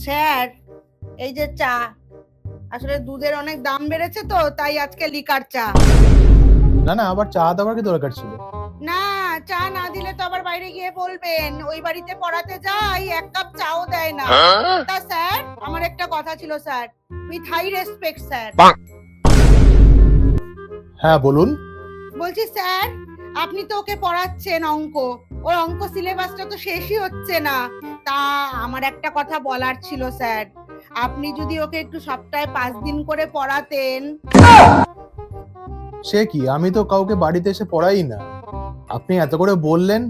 Sir, এই যে চা, আসলে দুধের অনেক দাম বেড়েছে তো তাই আজকে লিকার চা। না না, আবার চা দেওয়ার কি দরকার ছিল? না, চা না দিলে তো আবার বাইরে গিয়ে বলবেন ওই বাড়িতে পড়াতে যাই এক কাপ চাও দেয় না। তা স্যার, আমার একটা কথা ছিল sir, with high respect sir. হ্যাঁ বলুন। বলছি স্যার, আপনি তো ওকে পড়াচ্ছেন অঙ্ক, ওর অঙ্ক সিলেবাসটা তো শেষই হচ্ছে না। তা আমার একটা কথা বলার ছিল স্যার, আপনি যদি ওকে একটু সপ্তাহে 5 দিন করে পড়াতেন। সে কি, আমি তো কাউকে বাড়িতে এসে পড়াই না। আপনি এত করে বললেন,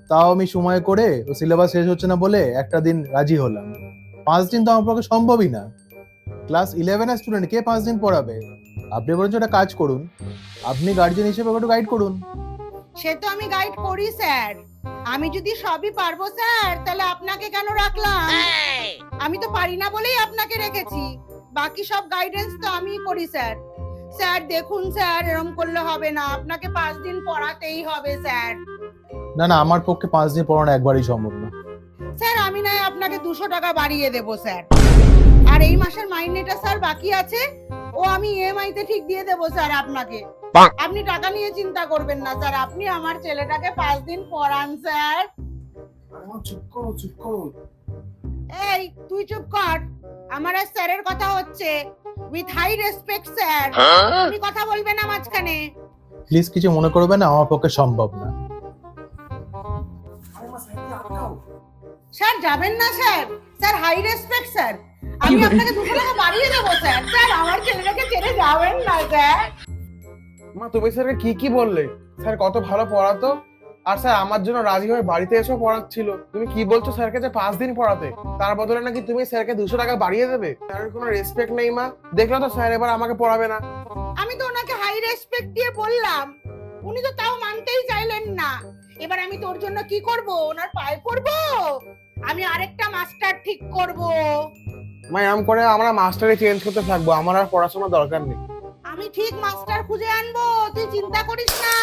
তাও আমি সময় করে ও সিলেবাস শেষ হচ্ছে না বলে একটা দিন রাজি হলাম। 5 দিন তো আমার পক্ষে সম্ভবই না। ক্লাস 11 এর স্টুডেন্ট কে 5 দিন পড়াবে? আপনি বরঞ্চ একটা কাজ করুন, আপনি গার্জিয়ান হিসেবে ওকে একটু গাইড করুন। সে তো আমি গাইড করি স্যার, আমি যদি সবই পারবো স্যার তাহলে আপনাকে কেন রাখলাম? আমি তো পারি না বলেই আপনাকে রেখেছি, বাকি সব গাইডেন্স তো আমিই করি স্যার। স্যার দেখুন স্যার, এরকম করলে হবে না, আপনাকে 5 দিন পড়াতেই হবে স্যার। না না, আমার পক্ষে 5 দিন পড়ানো একবারই সম্ভব না। স্যার আমি নয় আপনাকে 200 টাকা বাড়িয়ে দেবো স্যার, আর এই মাসের মাইনেটা স্যার বাকি আছে, ও আমি ইএমআই তে ঠিক দিয়ে দেবো স্যার আপনাকে। আপনি টাকা নিয়ে চিন্তা করবেন না স্যার, আপনি আমার ছেলেটাকে 5 দিন পড়ান স্যার। চুপ করো, চুপ করো। এই তুই চুপ কর, আমার আর স্যারের কথা হচ্ছে, উইথ হাই রেসপেক্ট স্যার। তুমি কথা বলবে না মাঝখানে। প্লিজ কিছু মনে করবেন না, আমার পক্ষে সম্ভব না। স্যার যাবেন না sir, sir high respect sir, আমি আপনাকে 200 টাকা বাড়িয়ে দেবো স্যার। স্যার আমার ছেলেটাকে ছেড়ে যাবেন না স্যার। মা তুমি স্যারকে কি কি বললে? স্যার কত ভালো পড়াতো, আর স্যার আমার জন্য রাজি হয়ে বাড়িতে এসেও পড়াচ্ছিল। তুমি কি বলছো স্যারকে যে 5 দিন পড়াতে, তার বদলে নাকি তুমি স্যারকে 200 টাকা বাড়িয়ে দেবে? স্যারের কোনো রেসপেক্ট নেই মা। দেখলো তো স্যার এবার আমাকে পড়াবে না। আমি তো ওনাকে হাই রেসপেক্ট দিয়ে বললাম, উনি তো তাও মানতেই চাইলেন না। এবার আমি তোর জন্য কি করব, ওনার পায়ে পড়বো? আমি আরেকটা মাস্টার ঠিক করব। মা এরকম করে আমরা মাস্টারে চেঞ্জ করতে থাকবো, আমার আর পড়াশোনার দরকার নেই। আমি ঠিক মাস্টার খুঁজে আনবো, তুই চিন্তা করিস না।